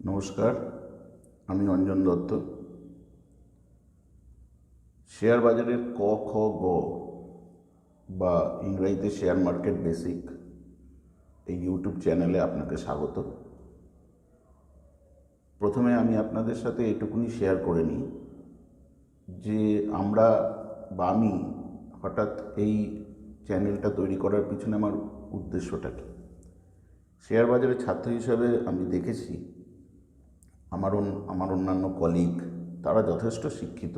নমস্কার, আমি অঞ্জন দত্ত। শেয়ার বাজারের ক খ গ বা ইংরেজিতে শেয়ার মার্কেট বেসিক এই ইউটিউব চ্যানেলে আপনাকে স্বাগত। প্রথমে আমি আপনাদের সাথে এটুকুনি শেয়ার করে নিই যে আমি হঠাৎ এই চ্যানেলটা তৈরি করার পিছনে আমার উদ্দেশ্যটা কী। শেয়ার বাজারের ছাত্র হিসাবে আমি দেখেছি আমার অন্যান্য কলিগ তারা যথেষ্ট শিক্ষিত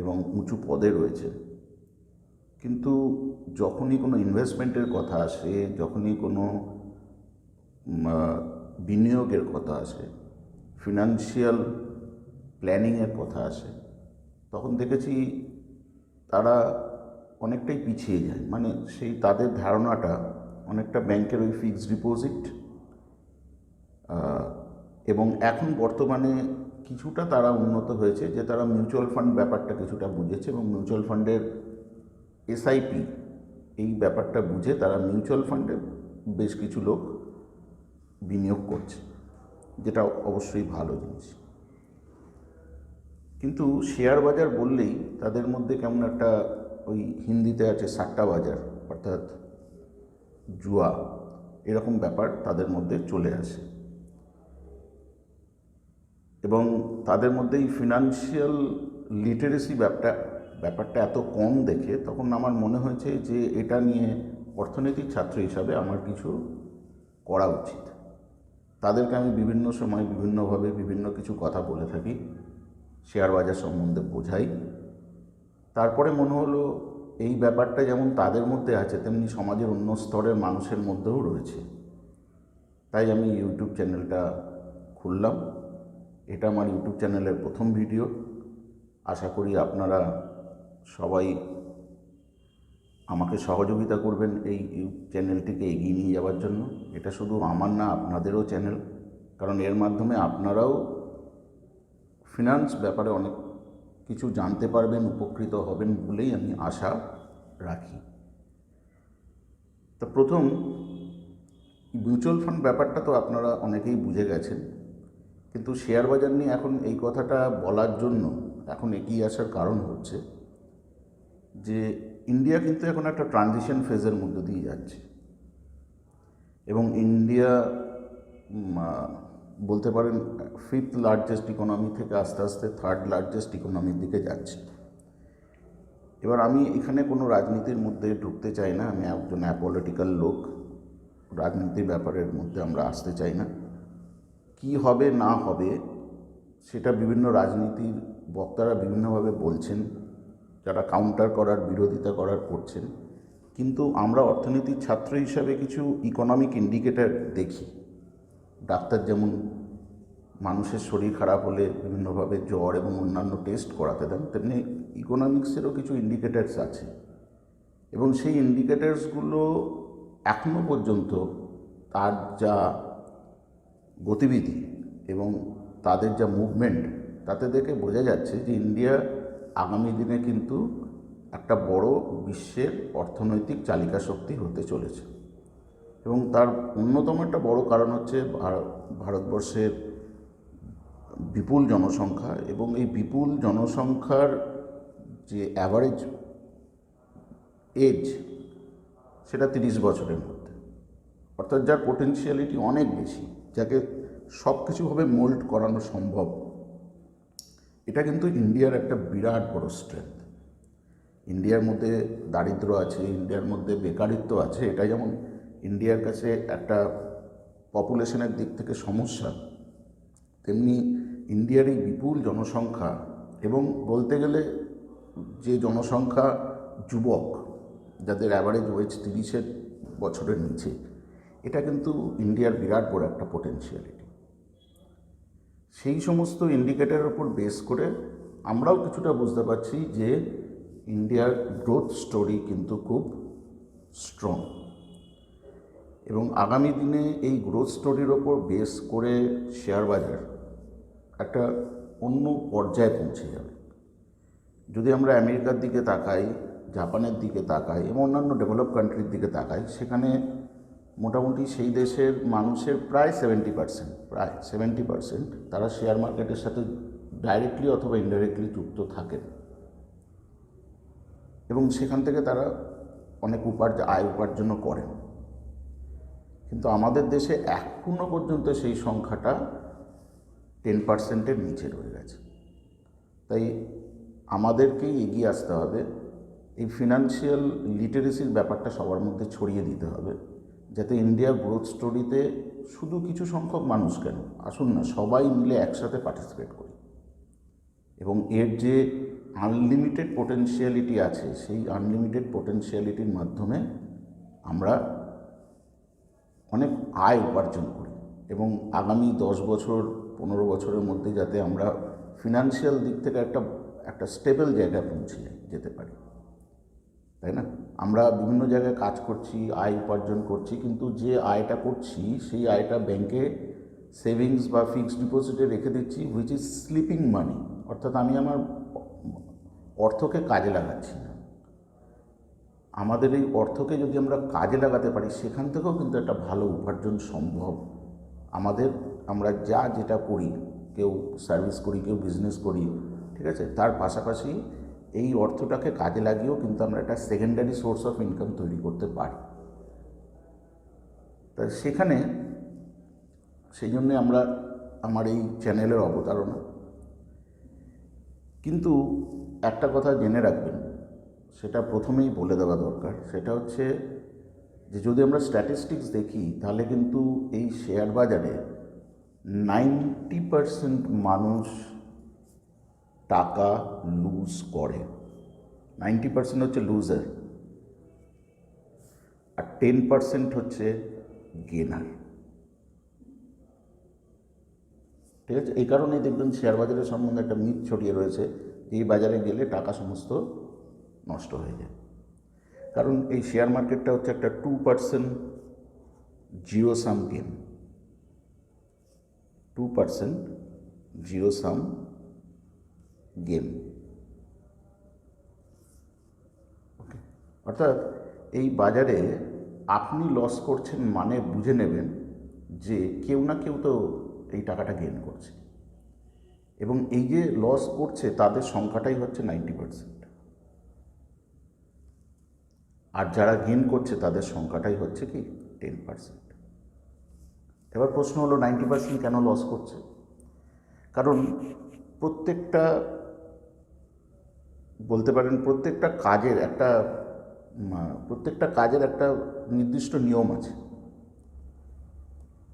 এবং উঁচু পদে রয়েছে, কিন্তু যখনই কোনো ইনভেস্টমেন্টের কথা আসে, যখনই কোনো বিনিয়োগের কথা আসে, ফিনান্সিয়াল প্ল্যানিংয়ের কথা আসে, তখন দেখেছি তারা অনেকটাই পিছিয়ে যায়। মানে তাদের ধারণাটা অনেকটা ব্যাংকের ওই ফিক্সড ডিপোজিট এবং এখন বর্তমানে কিছুটা তারা উন্নত হয়েছে যে তারা মিউচুয়াল ফান্ড ব্যাপারটা কিছুটা বুঝেছে এবং মিউচুয়াল ফান্ডের এসআইপি এই ব্যাপারটা বুঝে তারা মিউচুয়াল ফান্ডে বেশ কিছু লোক বিনিয়োগ করছে, যেটা অবশ্যই ভালো জিনিস। কিন্তু শেয়ার বাজার বললেই তাদের মধ্যে কেমন একটা ওই হিন্দিতে আছে সাট্টা বাজার, অর্থাৎ জুয়া, এরকম ব্যাপার তাদের মধ্যে চলে আসে এবং তাদের মধ্যে এই ফিনান্সিয়াল লিটারেসি ব্যাপারটা এত কম দেখে তখন আমার মনে হয়েছে যে এটা নিয়ে অর্থনৈতিক ছাত্র হিসাবে আমার কিছু করা উচিত। তাদেরকে আমি বিভিন্ন সময় বিভিন্নভাবে বিভিন্ন কিছু কথা বলে থাকি, শেয়ার বাজার সম্বন্ধে বোঝাই। তারপরে মনে হলো এই ব্যাপারটা যেমন তাদের মধ্যে আছে তেমনি সমাজের অন্য স্তরের মানুষের মধ্যেও রয়েছে। তাই আমি ইউটিউব চ্যানেলটা খুললাম। এটা আমার ইউটিউব চ্যানেলের প্রথম ভিডিও। আশা করি আপনারা সবাই আমাকে সহযোগিতা করবেন এই চ্যানেলটিকে এগিয়ে নিয়ে যাওয়ার জন্য। এটা শুধু আমার না, আপনাদেরও চ্যানেল, কারণ এর মাধ্যমে আপনারাও ফিনান্স ব্যাপারে অনেক কিছু জানতে পারবেন, উপকৃত হবেন বলেই আমি আশা রাখি। তো প্রথম মিউচুয়াল ফান্ড ব্যাপারটা তো আপনারা অনেকেই বুঝে গেছেন, কিন্তু শেয়ার বাজার নিয়ে এখন এই কথাটা বলার জন্য এখন এগিয়ে আসার কারণ হচ্ছে যে ইন্ডিয়া কিন্তু এখন একটা ট্রানজিশন ফেজের মধ্যে দিয়ে যাচ্ছে এবং ইন্ডিয়া বলতে পারেন 5th লার্জেস্ট ইকোনমি থেকে আস্তে আস্তে 3rd লার্জেস্ট ইকোনমির দিকে যাচ্ছে। এবার আমি এখানে কোনো রাজনীতির মধ্যে ঢুকতে চাই না, আমি একজন অ্যাপলিটিক্যাল লোক, রাজনীতির ব্যাপারের মধ্যে আমরা আসতে চাই না। কি হবে না হবে সেটা বিভিন্ন রাজনীতির বক্তারা বিভিন্নভাবে বলছেন, যারা কাউন্টার করার, বিরোধিতা করার করছেন, কিন্তু আমরা অর্থনীতির ছাত্র হিসাবে কিছু ইকোনমিক ইন্ডিকেটর দেখি। ডাক্তার যেমন মানুষের শরীর খারাপ হলে বিভিন্নভাবে জ্বর এবং অন্যান্য টেস্ট করাতে দেন, তেমনি ইকোনমিক্সেরও কিছু ইন্ডিকেটার্স আছে এবং সেই ইন্ডিকেটার্সগুলো এখনও পর্যন্ত তার যা গতিবিধি এবং তাদের যা মুভমেন্ট, তাতে দেখে বোঝা যাচ্ছে যে ইন্ডিয়া আগামী দিনে কিন্তু একটা বড় বিশ্বের অর্থনৈতিক চালিকা শক্তি হতে চলেছে এবং তার অন্যতম একটা বড় কারণ হচ্ছে ভারতবর্ষের বিপুল জনসংখ্যা এবং এই বিপুল জনসংখ্যার যে অ্যাভারেজ এজ সেটা 30 বছরের মধ্যে, অর্থাৎ যার পোটেনশিয়ালিটি অনেক বেশি, যাকে সব কিছুভাবে মোল্ড করানো সম্ভব। এটা কিন্তু ইন্ডিয়ার একটা বিরাট বড় স্ট্রেংথ। ইন্ডিয়ার মধ্যে দারিদ্র আছে, ইন্ডিয়ার মধ্যে বেকারিত্ব আছে, এটা যেমন ইন্ডিয়ার কাছে একটা পপুলেশনের দিক থেকে সমস্যা, তেমনি ইন্ডিয়ার এই বিপুল জনসংখ্যা এবং বলতে গেলে যে জনসংখ্যা যুবক, যাদের অ্যাভারেজ ওয়েজ 30 বছরের নিচে, এটা কিন্তু ইন্ডিয়ার বিরাট বড় একটা পোটেনশিয়ালিটি। সেই সমস্ত ইন্ডিকেটরের উপর বেস করে আমরাও কিছুটা বুঝতে পারছি যে ইন্ডিয়ার গ্রোথ স্টোরি কিন্তু খুব স্ট্রং এবং আগামী দিনে এই গ্রোথ স্টোরির ওপর বেস করে শেয়ার বাজার একটা অন্য পর্যায়ে পৌঁছে যাবে। যদি আমরা আমেরিকার দিকে তাকাই, জাপানের দিকে তাকাই এবং অন্যান্য ডেভেলপ কান্ট্রির দিকে তাকাই, সেখানে মোটামুটি সেই দেশের মানুষের প্রায় 70% তারা শেয়ার মার্কেটের সাথে ডাইরেক্টলি অথবা ইনডাইরেক্টলি যুক্ত থাকেন, এবং সেখান থেকে তারা অনেক আয় উপার্জনও করেন। কিন্তু আমাদের দেশে এখনও পর্যন্ত সেই সংখ্যাটা 10%-এর নিচে রয়ে গেছে। তাই আমাদেরকেই এগিয়ে আসতে হবে, এই ফিনান্সিয়াল লিটারেসির ব্যাপারটা সবার মধ্যে ছড়িয়ে দিতে হবে, যাতে ইন্ডিয়া গ্রোথ স্টোরিতে শুধু কিছু সংখ্যক মানুষ কেন, আসুন না সবাই মিলে একসাথে পার্টিসিপেট করি, এবং এর যে আনলিমিটেড পোটেনশিয়ালিটি আছে সেই আনলিমিটেড পোটেনশিয়ালিটির মাধ্যমে আমরা অনেক আয় উপার্জন করি, এবং আগামী 10 বছর 15 বছরের মধ্যে যাতে আমরা ফিনান্সিয়াল দিক থেকে একটা স্টেবল জায়গায় পৌঁছে যেতে পারি, তাই না? আমরা বিভিন্ন জায়গায় কাজ করছি, আয় উপার্জন করছি, কিন্তু যে আয়টা করছি সেই আয়টা ব্যাংকে সেভিংস বা ফিক্সড ডিপোজিটে রেখে দিচ্ছি, হুইচ ইজ স্লিপিং মানি, অর্থাৎ আমি আমার অর্থকে কাজে লাগাচ্ছি না। আমাদের এই অর্থকে যদি আমরা কাজে লাগাতে পারি, সেখান থেকেও কিন্তু একটা ভালো উপার্জন সম্ভব। আমরা যেটা করি, কেউ সার্ভিস করি, কেউ বিজনেস করি, ঠিক আছে, তার পাশাপাশি এই অর্থটাকে কাজে লাগিয়েও কিন্তু আমরা একটা সেকেন্ডারি সোর্স অফ ইনকাম তৈরি করতে পারি। তা সেই জন্যে আমার এই চ্যানেলের অবতারণা। কিন্তু একটা কথা জেনে রাখবেন, সেটা প্রথমেই বলে দেওয়া দরকার, সেটা হচ্ছে যে যদি আমরা স্ট্যাটিস্টিক্স দেখি, তাহলে কিন্তু এই শেয়ার বাজারে 90% মানুষ টাকা লুজ করে। 90% হচ্ছে লুজার, আর 10% হচ্ছে গেনার। ঠিক আছে, এই কারণেই দেখবেন শেয়ার বাজারের সম্বন্ধে একটা মিথ ছড়িয়ে রয়েছে যে এই বাজারে গেলে টাকা সমস্ত নষ্ট হয়ে যায়। কারণ এই শেয়ার মার্কেটটা হচ্ছে একটা 2% zero sum game, 2% zero sum game. Okay, অর্থাৎ এই বাজারে আপনি লস করছেন মানে বুঝে নেবেন যে কেউ না কেউ তো এই টাকাটা গেইন করছে, এবং এই যে লস করছে তাদের সংখ্যাটাই হচ্ছে 90%, আর যারা গেইন করছে তাদের সংখ্যাটাই হচ্ছে কি 10%। এবার প্রশ্ন হলো 90% কেন লস করছে? কারণ প্রত্যেকটা কাজের একটা নির্দিষ্ট নিয়ম আছে,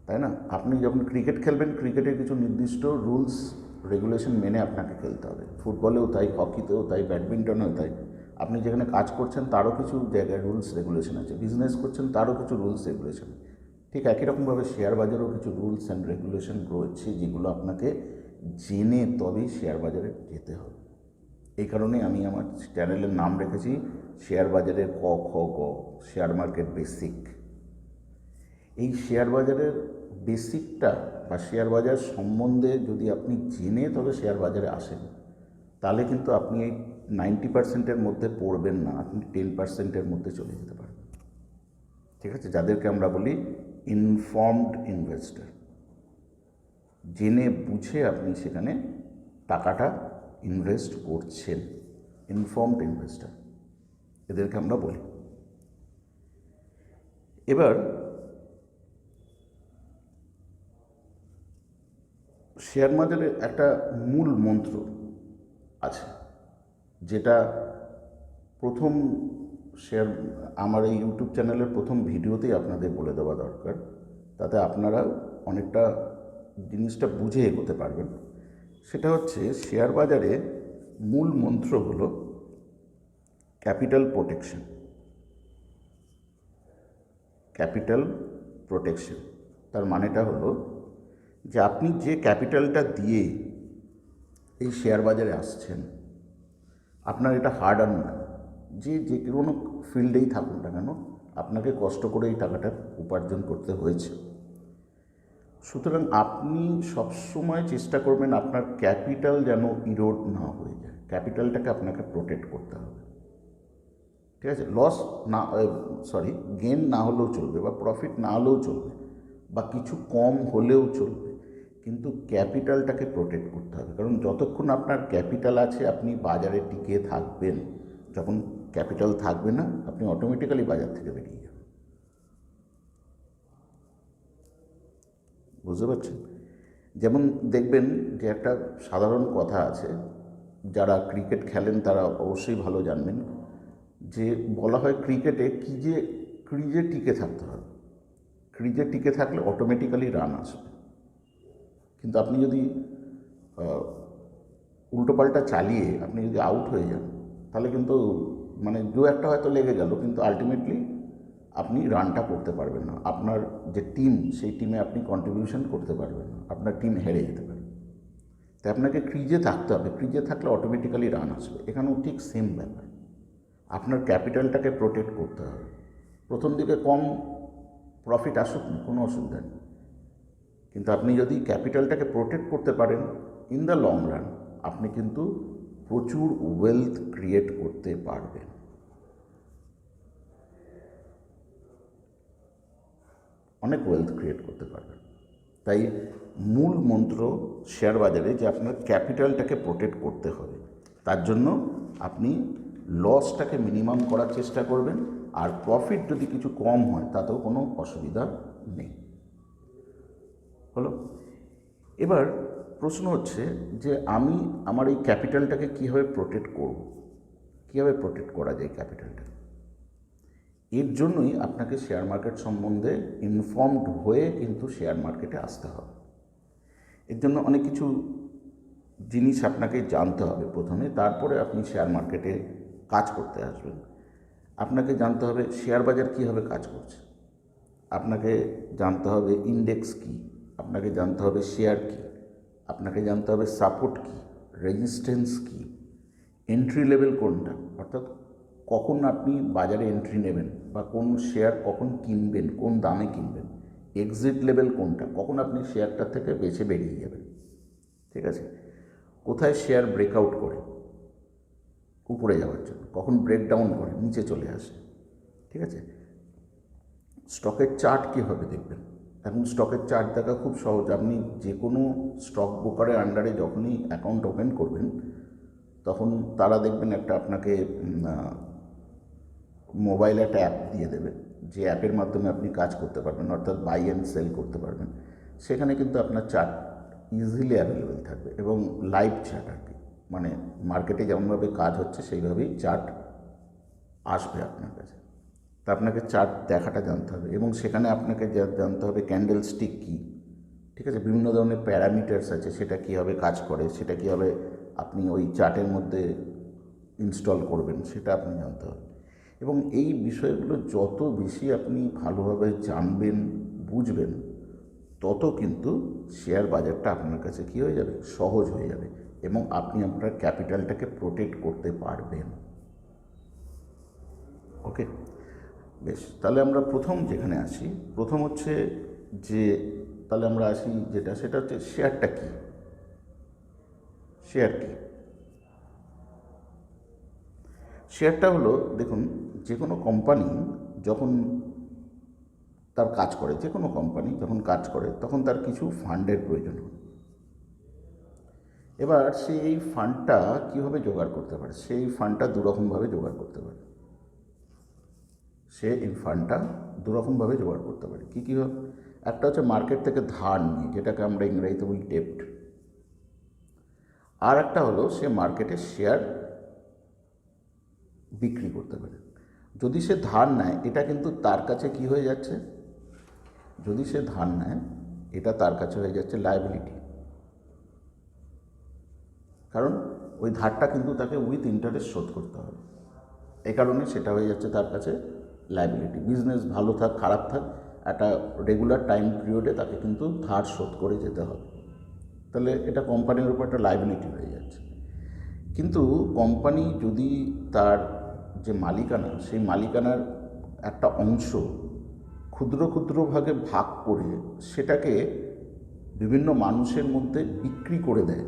তাই না? আপনি যখন ক্রিকেট খেলবেন, ক্রিকেটের কিছু নির্দিষ্ট রুলস রেগুলেশন মেনে আপনাকে খেলতে হবে। ফুটবলেও তাই, হকিতেও তাই, ব্যাডমিন্টনেও তাই। আপনি যেখানে কাজ করছেন তারও কিছু জায়গায় রুলস রেগুলেশন আছে, বিজনেস করছেন তারও কিছু রুলস রেগুলেশন। ঠিক একই রকমভাবে শেয়ার বাজারেও কিছু রুলস অ্যান্ড রেগুলেশন রয়েছে, যেগুলো আপনাকে জেনে তবেই শেয়ার বাজারে যেতে হবে। এই কারণে আমি আমার চ্যানেলের নাম রেখেছি শেয়ার বাজারের ক খ গ, শেয়ার মার্কেট বেসিক। এই শেয়ার বাজারের বেসিকটা বা শেয়ার বাজার সম্বন্ধে যদি আপনি জেনে তবে শেয়ার বাজারে আসেন, তাহলে কিন্তু আপনি এই 90%-এর মধ্যে পড়বেন না, আপনি 10%-এর মধ্যে চলে যেতে পারবেন। ঠিক আছে, যাদেরকে আমরা বলি ইনফর্মড ইনভেস্টর। জেনে বুঝে আপনি সেখানে টাকাটা ইনভেস্ট করছেন, ইনফর্মড ইনভেস্টর এদেরকে আমরা বলি। এবার শেয়ার বাজারের একটা মূল মন্ত্র আছে, যেটা আমার এই ইউটিউব চ্যানেলের প্রথম ভিডিওতেই আপনাদের বলে দেওয়া দরকার, তাতে আপনারা অনেকটা জিনিসটা বুঝে এগোতে পারবেন। সেটা হচ্ছে শেয়ার বাজারে মূল মন্ত্র হলো ক্যাপিটাল প্রোটেকশন। ক্যাপিটাল প্রোটেকশন তার মানেটা হলো যে আপনি যে ক্যাপিটালটা দিয়ে এই শেয়ার বাজারে আসছেন, আপনার এটা হার্ড আর্ন না, যে কোনো ফিল্ডেই থাকুন না কেন আপনাকে কষ্ট করে এই টাকাটা উপার্জন করতে হয়েছে। সুতরাং আপনি সবসময় চেষ্টা করবেন আপনার ক্যাপিটাল যেন ইরোড না হয়ে যায়, ক্যাপিটালটাকে আপনাকে প্রোটেক্ট করতে হবে। ঠিক আছে, লস না, গেন না হলেও চলবে বা প্রফিট না হলেও চলবে বা কিছু কম হলেও চলবে, কিন্তু ক্যাপিটালটাকে প্রোটেক্ট করতে হবে। কারণ যতক্ষণ আপনার ক্যাপিটাল আছে আপনি বাজারে টিকে থাকবেন, যখন ক্যাপিটাল থাকবে না আপনি অটোমেটিক্যালি বাজার থেকে বেরিয়ে যাবেন। বুঝতে পারছেন? যেমন দেখবেন যে একটা সাধারণ কথা আছে, যারা ক্রিকেট খেলেন তারা অবশ্যই ভালো জানবেন, যে বলা হয় ক্রিকেটে ক্রিজে টিকে থাকতে হবে। ক্রিজে টিকে থাকলে অটোমেটিক্যালি রান আসবে। কিন্তু আপনি যদি উল্টোপাল্টা চালিয়ে আপনি যদি আউট হয়ে যান, তাহলে কিন্তু মানে দু একটা হয়তো লেগে গেল, কিন্তু আলটিমেটলি আপনি রানটা করতে পারবেন না। আপনার যে টিম, সেই টিমে আপনি কন্ট্রিবিউশন করতে পারবেন না, আপনার টিম হেরে যেতে পারে। তাই আপনাকে ক্রিজে থাকতে হবে। ক্রিজে থাকলে অটোমেটিক্যালি রান আসবে। এখানেও ঠিক সেম ব্যাপার, আপনার ক্যাপিটালটাকে প্রোটেক্ট করতে হবে। প্রথম দিকে কম প্রফিট আসুক না, কোনো অসুবিধা নেই, কিন্তু আপনি যদি ক্যাপিটালটাকে প্রোটেক্ট করতে পারেন, ইন দ্য লং রান আপনি কিন্তু প্রচুর ওয়েলথ ক্রিয়েট করতে পারবেন। অনেক ওয়েলথ ক্রিয়েট করতে পারবেন। তাই মূল মন্ত্র শেয়ার বাজারে যে আপনার ক্যাপিটালটাকে প্রোটেক্ট করতে হবে। তার জন্য আপনি লসটাকে মিনিমাম করার চেষ্টা করবেন, আর প্রফিট যদি কিছু কম হয় তাতেও কোনো অসুবিধা নেই। হলো? এবার প্রশ্ন হচ্ছে যে আমি আমার এই ক্যাপিটালটাকে কীভাবে প্রোটেক্ট করব, কীভাবে প্রোটেক্ট করা যায় ক্যাপিটালটা। এর জন্যই আপনাকে শেয়ার মার্কেট সম্বন্ধে ইনফর্মড হয়ে কিন্তু শেয়ার মার্কেটে আসতে হবে। এর জন্য অনেক কিছু জিনিস আপনাকে জানতে হবে প্রথমে, তারপরে আপনি শেয়ার মার্কেটে কাজ করতে আসবেন। আপনাকে জানতে হবে শেয়ার বাজার কীভাবে কাজ করছে, আপনাকে জানতে হবে ইন্ডেক্স কী, আপনাকে জানতে হবে শেয়ার কী, আপনাকে জানতে হবে সাপোর্ট কী, রেজিস্ট্যান্স কী, এন্ট্রি লেভেল কোনটা, অর্থাৎ কখন আপনি বাজারে এন্ট্রি নেবেন বা কোন শেয়ার কখন কিনবেন, কোন দামে কিনবেন, এক্সিট লেভেল কোনটা, কখন আপনি শেয়ারটা থেকে বেছে বেরিয়ে যাবেন। ঠিক আছে? কোথায় শেয়ার ব্রেকআউট করে উপরে যাওয়ার জন্য, কখন ব্রেকডাউন করে নিচে চলে আসে। ঠিক আছে? স্টকের চার্ট কীভাবে দেখবেন। এখন স্টকের চার্ট দেখা খুব সহজ। আপনি যে কোনো স্টক ব্রোকারের আন্ডারে যখনই অ্যাকাউন্ট ওপেন করবেন, তখন তারা দেখবেন একটা আপনাকে মোবাইলে একটা অ্যাপ দিয়ে দেবে, যে অ্যাপের মাধ্যমে আপনি কাজ করতে পারবেন, অর্থাৎ বাই অ্যান্ড সেল করতে পারবেন। সেখানে কিন্তু আপনার চার্ট ইজিলি অ্যাভেলেবেল থাকবে এবং লাইভ চার্ট আর কি, মানে মার্কেটে যেমনভাবে কাজ হচ্ছে সেইভাবেই চার্ট আসবে আপনার কাছে। তা আপনাকে চার্ট দেখাটা জানতে হবে এবং সেখানে আপনাকে জানতে হবে ক্যান্ডেল স্টিক কী। ঠিক আছে? বিভিন্ন ধরনের প্যারামিটার্স আছে, সেটা কীভাবে কাজ করে, সেটা কীভাবে আপনি ওই চার্টের মধ্যে ইনস্টল করবেন, সেটা আপনি জানতে হবে। এবং এই বিষয়গুলো যত বেশি আপনি ভালোভাবে জানবেন, বুঝবেন, তত কিন্তু শেয়ার বাজারটা আপনার কাছে কী হয়ে যাবে, সহজ হয়ে যাবে এবং আপনি আপনার ক্যাপিটালটাকে প্রোটেক্ট করতে পারবেন। ওকে, বেশ। তাহলে আমরা প্রথম যেখানে আসি, প্রথম হচ্ছে যে তাহলে আমরা আসি সেটা হচ্ছে শেয়ারটা কী। শেয়ার কী? শেয়ারটা হলো, দেখুন, যে কোনো কোম্পানি যখন তার কাজ করে, যে কোনো কোম্পানি যখন কাজ করে তখন তার কিছু ফান্ডের প্রয়োজন হয়। এবার সে এই ফান্ডটা কীভাবে জোগাড় করতে পারে, সেই ফান্ডটা দুরকমভাবে জোগাড় করতে পারে। সে এই ফান্ডটা দুরকমভাবে জোগাড় করতে পারে। কী কীভাবে? একটা হচ্ছে মার্কেট থেকে ধার নিয়ে, যেটাকে আমরা ইংরেজিতে বলি ডেপ্ট। আর একটা হলো সে মার্কেটে শেয়ার বিক্রি করতে পারে। যদি সে ধার নেয়, এটা কিন্তু তার কাছে কি হয়ে যাচ্ছে, যদি সে ধার নেয় এটা তার কাছে হয়ে যাচ্ছে লায়াবিলিটি। কারণ ওই ধারটা কিন্তু তাকে উইথ ইন্টারেস্ট শোধ করতে হবে। এই কারণে সেটা হয়ে যাচ্ছে তার কাছে লায়াবিলিটি। বিজনেস ভালো থাক খারাপ থাক, একটা রেগুলার টাইম পিরিয়ডে তাকে কিন্তু ধার শোধ করে যেতে হবে। তাহলে এটা কোম্পানির উপর একটা লায়াবিলিটি হয়ে যাচ্ছে। কিন্তু কোম্পানি যদি তার যে মালিকানা, সেই মালিকানার একটা অংশ ক্ষুদ্র ক্ষুদ্র ভাগে ভাগ করে সেটাকে বিভিন্ন মানুষের মধ্যে বিক্রি করে দেয়,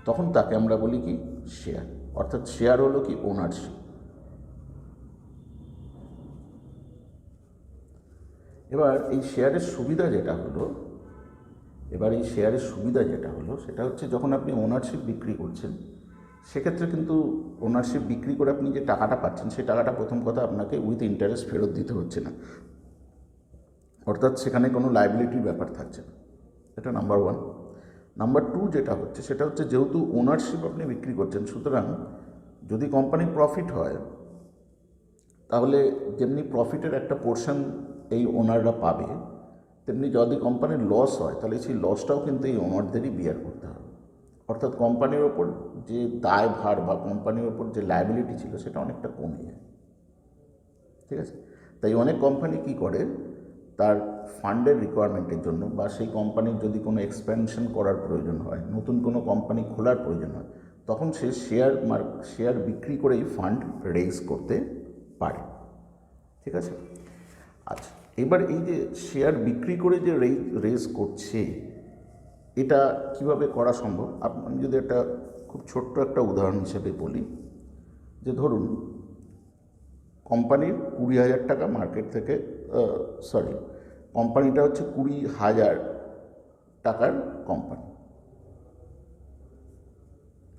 তখন তাকে আমরা বলি কি শেয়ার। অর্থাৎ শেয়ার হলো কি ওনারশিপ। এবার এই শেয়ারের সুবিধা যেটা হলো সেটা হচ্ছে যখন আপনি ওনারশিপ বিক্রি করছেন, সেক্ষেত্রে কিন্তু ওনারশিপ বিক্রি করে আপনি যে টাকাটা পাচ্ছেন, সেই টাকাটা প্রথম কথা আপনাকে উইথ ইন্টারেস্ট ফেরত দিতে হচ্ছে না, অর্থাৎ সেখানে কোনো লায়াবিলিটির ব্যাপার থাকছে না। এটা নাম্বার ওয়ান। নাম্বার টু যেটা হচ্ছে সেটা হচ্ছে যেহেতু ওনারশিপ আপনি বিক্রি করছেন, সুতরাং যদি কোম্পানির প্রফিট হয় তাহলে যেমনি প্রফিটের একটা পোর্শন এই ওনাররা পাবে, তেমনি যদি কোম্পানির লস হয় তাহলে সেই লসটাও কিন্তু এই ওনারদেরই বিয়ার করতে হবে। অর্থাৎ কোম্পানির ওপর যে দায়ভার বা কোম্পানির ওপর যে লায়াবিলিটি ছিল সেটা অনেকটা কমে যায়। ঠিক আছে? তাই অনেক কোম্পানি কি করে, তার ফান্ডের রিকোয়ারমেন্টের জন্য বা সেই কোম্পানির যদি কোনো এক্সপ্যানশন করার প্রয়োজন হয়, নতুন কোনো কোম্পানি খোলার প্রয়োজন হয়, তখন সে শেয়ার বিক্রি করেই ফান্ড রেজ করতে পারে। ঠিক আছে? আচ্ছা, এবার এই যে শেয়ার বিক্রি করে যে রেজ করছে, এটা কিভাবে করা সম্ভব? আমি যদি একটা খুব ছোট্ট একটা উদাহরণ হিসেবে বলি, যে ধরুন কোম্পানির 20,000 টাকা মার্কেট থেকে, কোম্পানিটা হচ্ছে 20,000 টাকার কোম্পানি।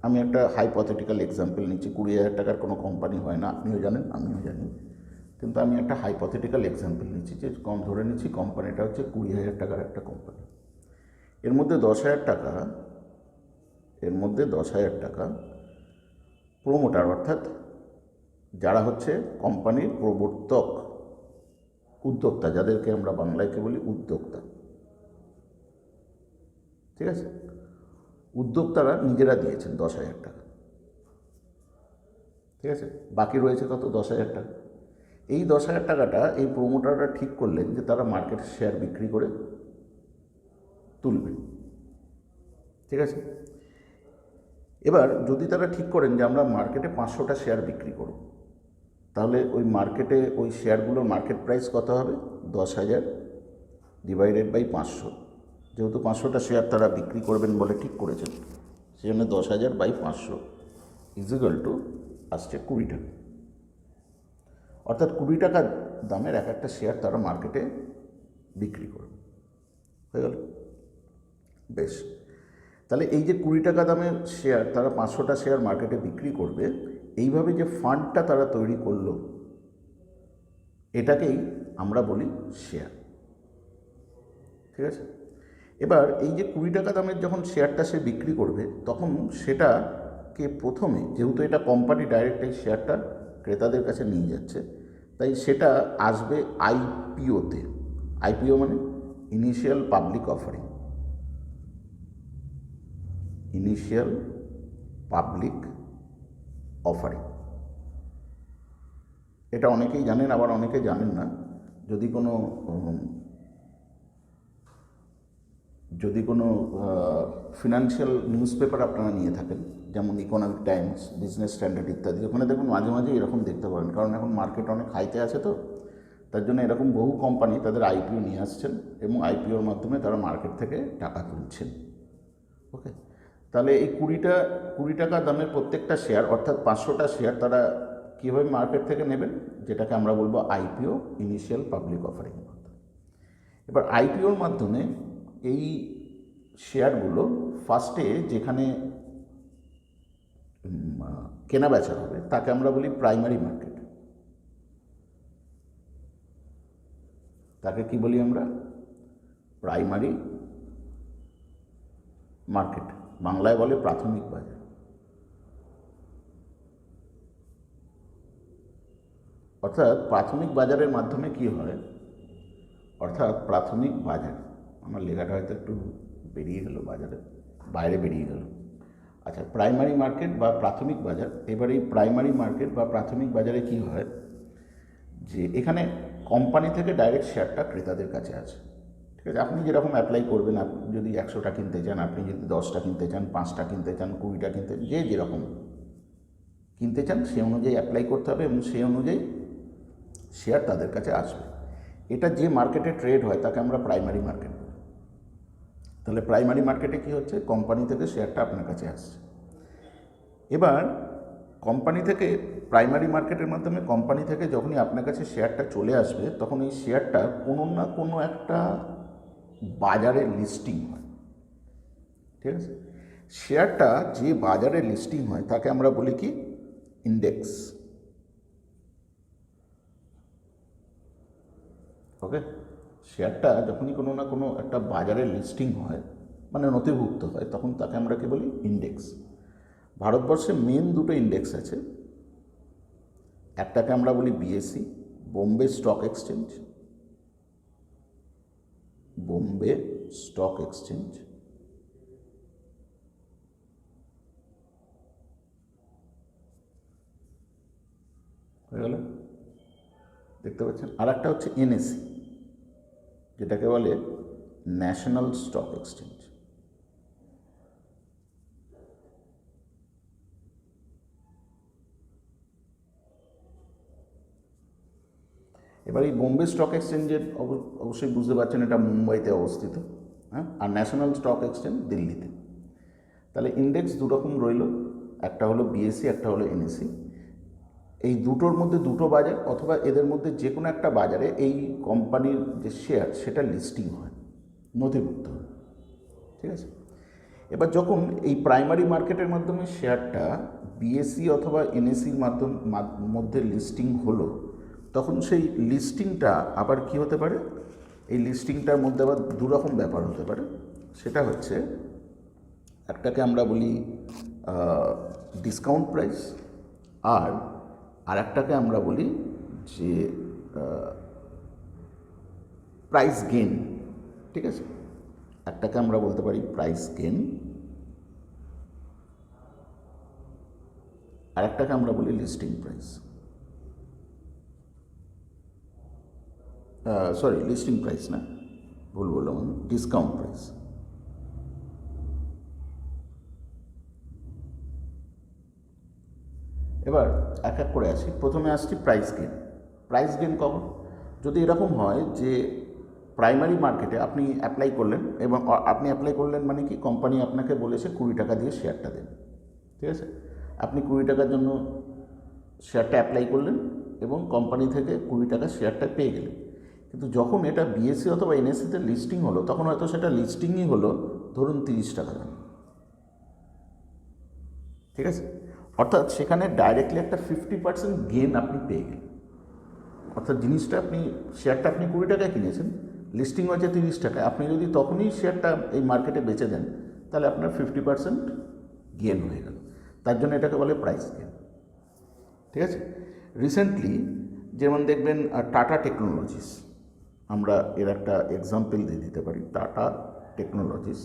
আমি একটা হাইপোথেটিক্যাল এক্সাম্পল নিচ্ছি। 20,000 টাকার কোনো কোম্পানি হয় না, আপনিও জানেন আমিও জানি, কিন্তু আমি একটা হাইপোথেটিক্যাল এক্সাম্পল নিচ্ছি, যে ধরে নিচ্ছি কোম্পানিটা হচ্ছে 20,000 টাকার একটা কোম্পানি। এর মধ্যে 10,000 টাকা প্রোমোটার, অর্থাৎ যারা হচ্ছে কোম্পানির প্রবর্তক, উদ্যোক্তা, যাদেরকে আমরা বাংলায় বলি উদ্যোক্তা। ঠিক আছে? উদ্যোক্তারা নিজেরা দিয়েছেন 10,000 টাকা। ঠিক আছে? বাকি রয়েছে কত? 10,000 টাকা। এই 10,000 টাকাটা এই প্রোমোটাররা ঠিক করলেন যে তারা মার্কেটে শেয়ার বিক্রি করে তুলবেন। ঠিক আছে? এবার যদি তারা ঠিক করেন যে আমরা মার্কেটে 500টা শেয়ার বিক্রি করব, তাহলে ওই মার্কেটে ওই শেয়ারগুলোর মার্কেট প্রাইস কত হবে? 10,000 ডিভাইডেড বাই 500। যেহেতু 500টা শেয়ার তারা বিক্রি করবেন বলে ঠিক করেছেন, সেই জন্য 10,000 বাই 500 ইজিক্যাল টু আসছে 20 টাকা। অর্থাৎ 20 টাকা দামের এক একটা শেয়ার তারা মার্কেটে বিক্রি করবে। হয়ে গেল? বেশ, তাহলে এই যে 20 টাকা দামের শেয়ার তারা 500টা শেয়ার মার্কেটে বিক্রি করবে, এইভাবে যে ফান্ডটা তারা তৈরি করলো, এটাকেই আমরা বলি শেয়ার। ঠিক আছে? এবার এই যে 20 টাকা দামের যখন শেয়ারটা সে বিক্রি করবে, তখন সেটাকে প্রথমে, যেহেতু এটা কোম্পানি ডাইরেক্ট এই শেয়ারটা ক্রেতাদের কাছে নিয়ে যাচ্ছে, তাই সেটা আসবে আইপিওতে। আইপিও মানে initial public offering. Initial public offering, এটা অনেকেই জানেন, আবার অনেকে জানেন না। যদি কোনো ফিনান্সিয়াল নিউজ পেপার আপনারা নিয়ে থাকেন, যেমন ইকোনমিক টাইমস, বিজনেস স্ট্যান্ডার্ড ইত্যাদি, ওখানে দেখুন মাঝে মাঝে এরকম দেখতে পারেন, কারণ এখন মার্কেট অনেক হাইতে আছে, তো তার জন্য এরকম বহু কোম্পানি তাদের আইপিও নিয়ে আসছেন এবং আইপিওর মাধ্যমে তারা মার্কেট থেকে টাকা তুলছেন। ওকে, তাহলে এই 20 টাকা দামের প্রত্যেকটা শেয়ার, অর্থাৎ 500টা শেয়ার তারা কীভাবে মার্কেট থেকে নেবেন, যেটাকে আমরা বলবো আইপিও, ইনিশিয়াল পাবলিক অফারিং। এবার আইপিওর মাধ্যমে এই শেয়ারগুলো ফার্স্টে যেখানে কেনা বেচা হবে তাকে আমরা বলি প্রাইমারি মার্কেট। তাকে কি বলি আমরা? প্রাইমারি মার্কেট, বাংলায় বলে প্রাথমিক বাজার। অর্থাৎ প্রাথমিক বাজারের মাধ্যমে কি হয়, অর্থাৎ প্রাথমিক বাজার, আমার লেখাটা হয়তো একটু বেরিয়ে গেল, বাইরে বেরিয়ে গেল। আচ্ছা, প্রাইমারি মার্কেট বা প্রাথমিক বাজার। এবার এই প্রাইমারি মার্কেট বা প্রাথমিক বাজারে কি হয়, যে এখানে কোম্পানি থেকে ডাইরেক্ট শেয়ারটা ক্রেতাদের কাছে আছে। ঠিক আছে? আপনি যেরকম অ্যাপ্লাই করবেন, আপনি যদি 100টা কিনতে চান, আপনি যদি 10টা কিনতে চান, 5টা কিনতে চান, 20টা কিনতে, যে যেরকম কিনতে চান সেই অনুযায়ী অ্যাপ্লাই করতে হবে এবং সেই অনুযায়ী শেয়ার তাদের কাছে আসবে। এটা যে মার্কেটে ট্রেড হয় তাকে আমরা প্রাইমারি মার্কেট বলি। তাহলে প্রাইমারি মার্কেটে কি হচ্ছে, কোম্পানি থেকে শেয়ারটা আপনার কাছে আসছে। এবার কোম্পানি থেকে প্রাইমারি মার্কেটের মাধ্যমে কোম্পানি থেকে যখনই আপনার কাছে শেয়ারটা চলে আসবে তখন এই শেয়ারটা কোনো না কোনো একটা বাজারে লিস্টিং হয়। ঠিক আছে, শেয়ারটা যে বাজারে লিস্টিং হয় তাকে আমরা বলি কি ইন্ডেক্স। ওকে, শেয়ারটা যখনই কোনো না কোনো একটা বাজারে লিস্টিং হয় মানে নথিভুক্ত হয় তখন তাকে আমরা কি বলি ইন্ডেক্স। ভারতবর্ষে মেন দুটো ইন্ডেক্স আছে, একটাকে আমরা বলি BSc, Bombay stock exchange, Bombay stock exchange, হয়ে গেল, দেখতে পাচ্ছেন। আর একটা হচ্ছে এনএসি, যেটাকে বলে ন্যাশনাল স্টক এক্সচেঞ্জ। এবার এই বোম্বে স্টক এক্সচেঞ্জের অবশ্যই বুঝতে পারছেন এটা মুম্বাইতে অবস্থিত, হ্যাঁ, আর ন্যাশনাল স্টক এক্সচেঞ্জ দিল্লিতে। তাহলে ইন্ডেক্স দুরকম রইল, একটা হলো বিএসসি, একটা হলো এনএসি। এই দুটোর মধ্যে দুটো বাজার অথবা এদের মধ্যে যে কোনো একটা বাজারে এই কোম্পানির যে শেয়ার সেটা লিস্টিং হয়, নথিভুক্ত হয়। ঠিক আছে, এবার যখন এই প্রাইমারি মার্কেটের মাধ্যমে শেয়ারটা বিএসসি অথবা এনএসির মধ্যে লিস্টিং হলো তখন সেই লিস্টিংটা আবার কি হতে পারে, এই লিস্টিংটার মধ্যে আবার দুরকম ব্যাপার হতে পারে। সেটা হচ্ছে একটাকে আমরা বলি ডিসকাউন্ট প্রাইস, আর একটাকে আমরা বলি যে প্রাইস গেন। ঠিক আছে, একটাকে আমরা বলতে পারি প্রাইস গেন, আর একটাকে আমরা বলি listing price. Sorry, listing price না, ভুল বললাম আমি, ডিসকাউন্ট প্রাইস। এবার এক এক করে আসি, প্রথমে আসছি প্রাইস গেন। প্রাইস গেন কখন, যদি এরকম হয় যে প্রাইমারি মার্কেটে আপনি অ্যাপ্লাই করলেন এবং আপনি অ্যাপ্লাই করলেন মানে কি, কোম্পানি আপনাকে বলেছে 20 টাকা দিয়ে শেয়ারটা দেন। ঠিক আছে, আপনি 20 টাকার জন্য শেয়ারটা অ্যাপ্লাই করলেন এবং কোম্পানি থেকে 20 টাকা শেয়ারটা পেয়ে গেলেন। কিন্তু যখন এটা বিএসসি অথবা এনএসসিতে লিস্টিং হলো তখন হয়তো সেটা লিস্টিংই হলো ধরুন 30 টাকা দাম। ঠিক আছে, অর্থাৎ সেখানে ডাইরেক্টলি একটা 50% গেন আপনি পেয়ে গেলেন। অর্থাৎ জিনিসটা আপনি, শেয়ারটা আপনি 20 টাকায় কিনেছেন, লিস্টিং হয়েছে 30 টাকায়, আপনি যদি তখনই শেয়ারটা এই মার্কেটে বেচে দেন তাহলে আপনার 50% গেন হয়ে গেল। তার জন্য এটাকে বলে প্রাইস গেন। ঠিক আছে, রিসেন্টলি যেমন দেখবেন টাটা টেকনোলজিস, আমরা এর একটা এক্সাম্পল দিয়ে দিতে পারি, টাটা টেকনোলজিস।